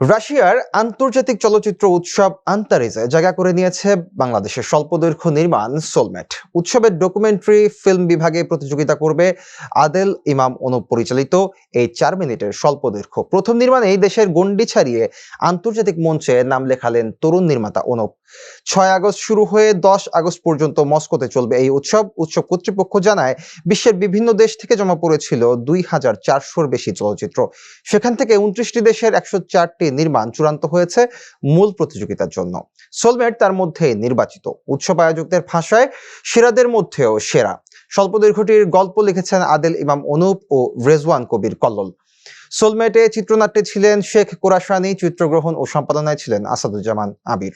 রাশিয়ার আন্তর্জাতিক চলচ্চিত্র উৎসব আন্তারিজে জায়গা করে নিয়েছে বাংলাদেশের স্বল্পদৈর্ঘ্য নির্মাণ সোলমেট। উৎসবের ডকুমেন্টারি ফিল্ম বিভাগে প্রতিযোগিতা করবে আদেল ইমাম অনুপ পরিচালিত এই 4 মিনিটের স্বল্পদৈর্ঘ্য। প্রথম নির্মাণেই দেশের গণ্ডি ছাড়িয়ে আন্তর্জাতিক মঞ্চে নাম লেখালেন তরুণ নির্মাতা অনুপ। 6 আগস্ট শুরু হয়ে 10 আগস্ট পর্যন্ত মস্কোতে চলবে এই উৎসব কর্তৃপক্ষ জানায় বিশ্বের বিভিন্ন দেশ থেকে জমা পড়েছিল 2400-র বেশি চলচ্চিত্র। সেখান থেকে 29টি দেশের 104টি নির্মাণ চূড়ান্ত হয়েছে মূল প্রতিযোগিতার জন্য। সোলমেট তার মধ্যে নির্বাচিত। উৎসব আয়োজকদের ভাষায় সেরাদের মধ্যেও সেরা। স্বল্পদৈর্ঘ্যটির গল্প লিখেছেন আদেল ইমাম অনুপ ও রেজওয়ান কবির কল্লোল। সোলমেটে চিত্রনাট্যে ছিলেন শেখ কোরাসানি, চিত্রগ্রহণ ও সম্পাদনায় ছিলেন আসাদুজ্জামান আবির।